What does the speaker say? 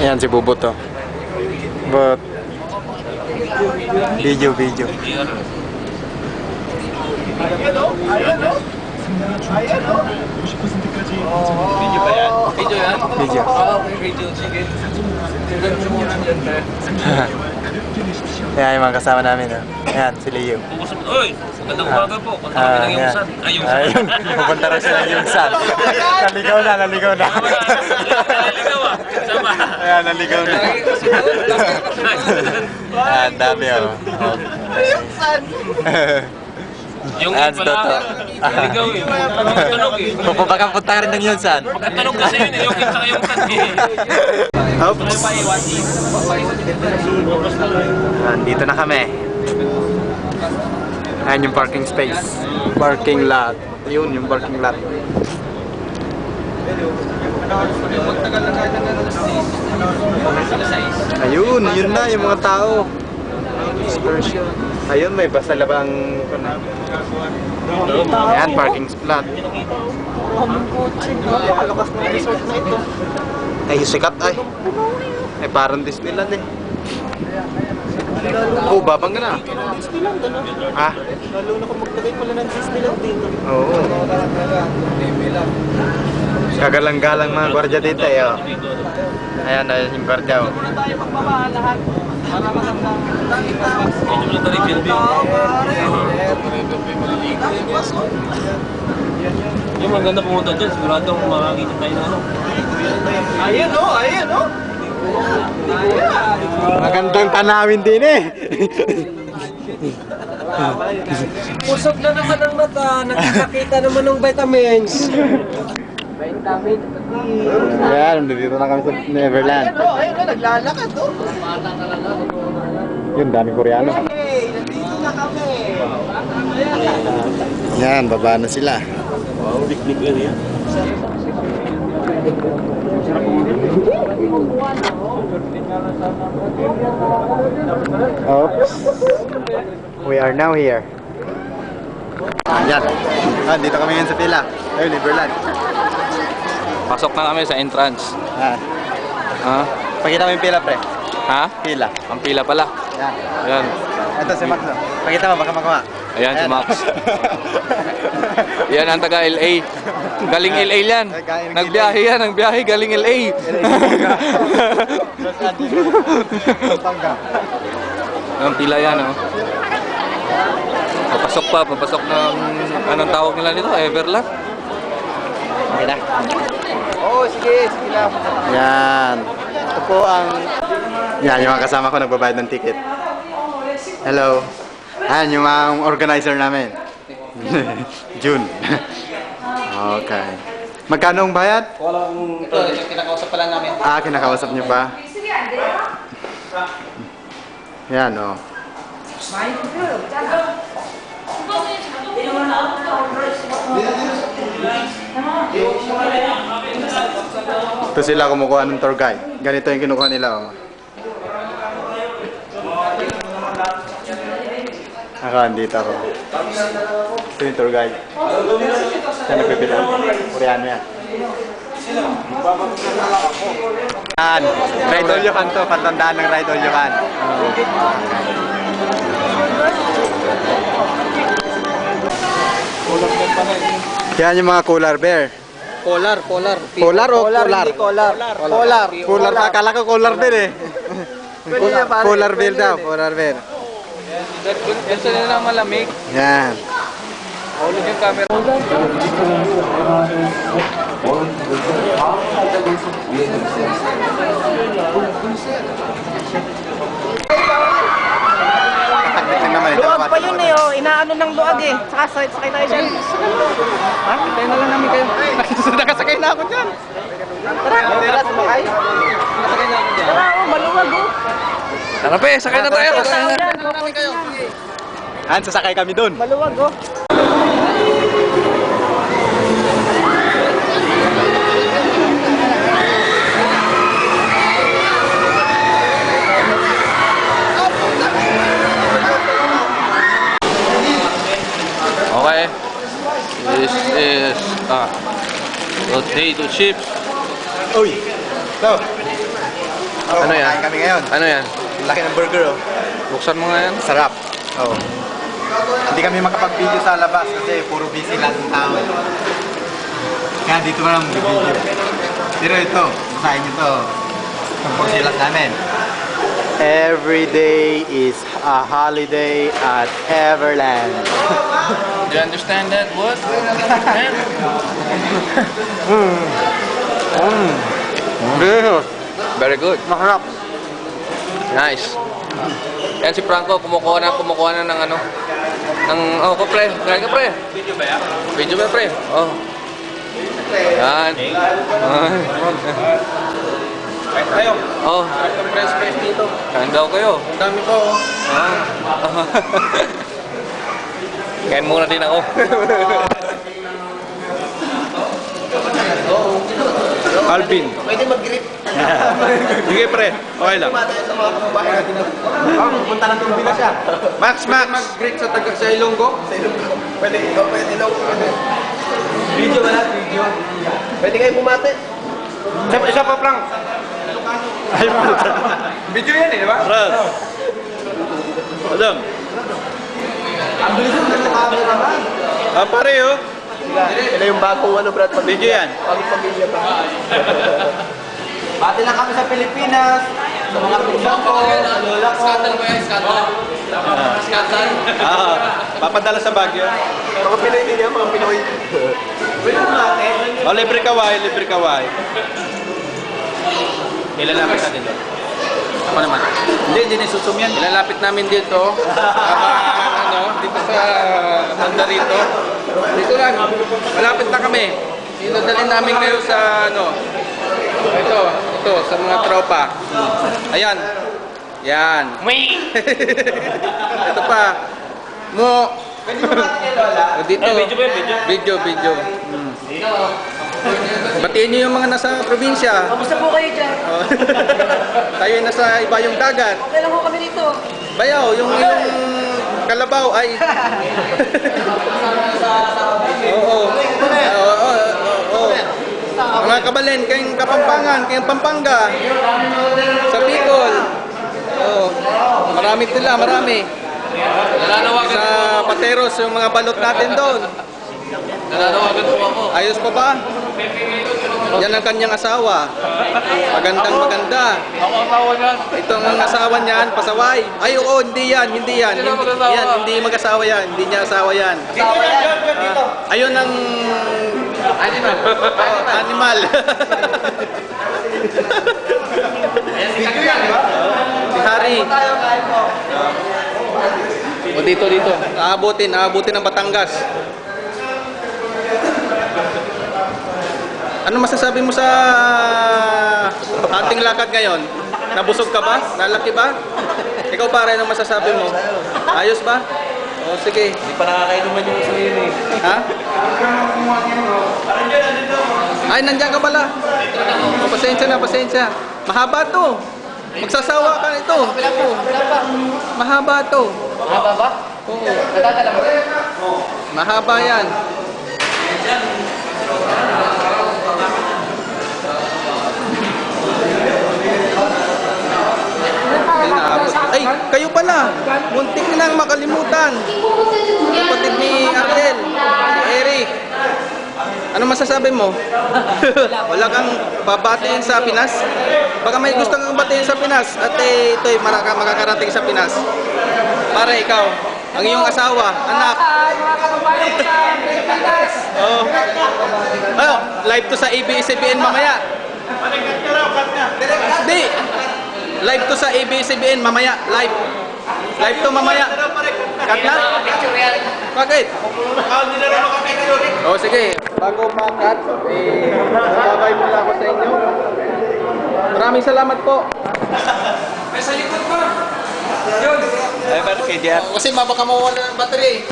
Ayan si Bubot to. But video. Video ba yan? Video yan? Video. Okay, video. Sige. Ayan yung mga kasama namin. Ayan, si Leo. Uy! Magandang umaga po. Punta kami ng Yungsan. Ayun, pupunta rin sila ng Yungsan. Naligaw na. Naligaw ah. Sama. Ayan, naligaw na. Ayan, dami oh. Yungsan! Yung Ayan, pala, Toto. naligaw eh. Magkatanog eh. Baka punta rin ng Yungsan. Magkatanog kasi yun eh. Yung sa Yungsan eh. Oops. Dito na kami. Ayan yung parking space. Parking lot. Yun yung parking lot. Ayun, yun na yung mga tao. Ayun, may basalabang. Ayan, parking lot. Napakalakas ng resort na ito. Ay, sikat ay. Ay, parang Disneyland eh. Oh, babang ka na. Disneyland, ano? Ah? Lalo na kung maglagay pala ng Disneyland dito. Oo. Kagalang-galang mga gwardiya dito eh. Oh. Ayan, ayan yung gwardiya oh. Muna tayo magbaba lahat. Para magandang Medyo na tayo building. Yung maganda pumunta dyan, sigurado kung makakita tayo na ano. Ayan o, ayan o. Magandang tanawin din eh. Pusok na naman ang mata. Nakikita naman ng vitamins. Vitamin. Ayan, dito na kami sa Neverland. Ayan o, ayan o. Naglalakad o. Yun, daming Koreano. Hey, nandito na kami. Yan, baba na sila. Wow, picnic area. Oops. We are now here. Yan. Dito kami ngayon sa pila. Ayun, Neverland. Pasok na kami sa entrance. Ha? Pakita mo yung pila, pre. Ha? Pila. Ang pila pala. Yan. Ayan. Ito si Max. No? Pakita mo, baka makuha. Ayan si Max. Yan ang taga LA. Galing LA yan. Nagbiyahe yan, nagbiyahe galing LA. Pampanga. Ang pila yan, oh. Papasok ng, anong tawag nila nito? Everland? Okay na. Oo, sige lang. Yan. Ito po ang... Yan, yung mga kasama ko nagbabayad ng ticket. Hello. Yan, yung mga organizer namin. June. Okay. Magkano ang bayad? Ito, kinakausap pa lang namin. Ah, kinakausap niyo ba? Yan, oh. Ito sila kumukuha ng tour guide. Ganito yung kinukuha nila, oh. Ako, andito ako. Ito yung tour guide. Siya nagpipila. Koreano yan. Yan. Ride all you can to. Patandaan ng ride all you can. Yan yung mga polar bear. Polar. Polar o polar? Hindi polar. Polar pa. Akala ko polar bear eh. Pwede na, pare. Polar bear Pwede daw. na. Polar bear. Gusto nila malamig. Yan. Hulog yung camera. Taktik naman eh. Luwag pa yun eh, oh. Inaano ng luwag eh. Saka sakay tayo dyan. Ha? Tayo na lang namin kayo. Nakasakay na ako dyan. Tara, sumakay. Nasakay na ako dyan. Tara, oh, maluwag oh. Tara pe, sakay na tayo. Tao yan, Han, sasakay kami dun. maluwag oh. Okay. This is potato chips. Uy! So, Ano yan? Kain kami ngayon. Ano yan? Laki ng burger oh. Buksan mo nga yan. Sarap. Oh. Hindi kami makapag-video sa labas kasi puro busy lahat ng tao. Kaya dito na lang video. Pero ito, masahin nyo to. Ang silat namin. Every day is a holiday at Everland. Do you understand that word? Very good. Maharap. Nice. Yan si Franco, kumukuha na ng ano. Ko pre. Kain ka pre. Video ba yan? Video ba pre? Oh. Yan. Kahit tayo. Oh. Press dito. Kain daw kayo. Ang dami ko. Kain muna din ako. Alvin. Pwede mag-grip. Sige pre, okay lang. Sa mga kababae natin. Pupunta ng Tumbila siya. Max, mag-grip sa sa Ilonggo. Pwede na. Video ba lahat? Video. Pwede kayo bumate. Isa pa, Frank. Video yan eh, di ba? Ras. Adam. Ang bilis ng camera man. Pare oh. Ito yung bagong ano, Brad. Video yan. Bagong pamilya pa. Bati lang kami sa Pilipinas. Sa mga pinsan ko, sa lola ko. Papadala sa Baguio. Mga Pinoy din yan, mga Pinoy. Pwede bumate. Libre kaway. Ilalapit natin doon. Ako naman. Hindi susum yan. Ilalapit namin dito. Dito sa banda rito. Dito lang. Malapit na kami. Idadalhin namin kayo sa ito, sa mga tropa. Ayan. Yan. Ito pa. Mo. Pwede bumate kay lola. Dito. Video. Batiin niyo yung mga nasa probinsya. Kamusta po kayo dyan? Tayo ay nasa ibayong dagat. Okay lang po kami dito. Bayaw, yung kalabaw ay... Oo. Mga kabalen, kayong Kapampangan, kayong Pampanga. Sa Bicol. Oo. Marami sila, marami. Sa Pateros, yung mga balot natin doon. Nananawagan po ako. Ayos pa ba? Yan ang kanyang asawa. Maganda. Ako asawa niyan. Itong asawa niyan, pasaway. Ay, oo, hindi yan. Hindi mag-asawa yan. Hindi niya asawa yan. Asawa yan. Ayun ang... Animal. Si Harry. Tayo kain po. O dito. Aabutin ng Batangas. Ano masasabi mo sa ating lakad ngayon? Nabusog ka ba? Nalaki ba? Ikaw pare, ano masasabi mo? Ayos ba? O sige. Hindi pa nakakainuman yung sarili. Ha? Ay, nandiyan ka pala. O, pasensya. Mahaba to. Magsasawa ka ito. Mahaba to. Mahaba ba? Oo. Nadadala mo? Mahaba yan. Ay, kayo pala. Muntik nang makalimutan. Kapatid ni Ariel, si Eric. Ano masasabi mo? Wala kang babatiin sa Pinas? Baka may gusto kang batiin sa Pinas at ito'y makakarating sa Pinas. Para ikaw, ang iyong asawa, anak. Mga kababayan ko sa Pilipinas. Oh. Ayo, live to sa ABS-CBN mamaya. Hindi. Live to sa ABS-CBN mamaya. Live to mamaya. Cut na? Bakit? Oh, sige. Bago ma-cut, babay muna ako sa inyo. Maraming salamat po. Sa likod ko. Yun. Ay, bakit kay Diat? Kasi mabaka mawala ng battery.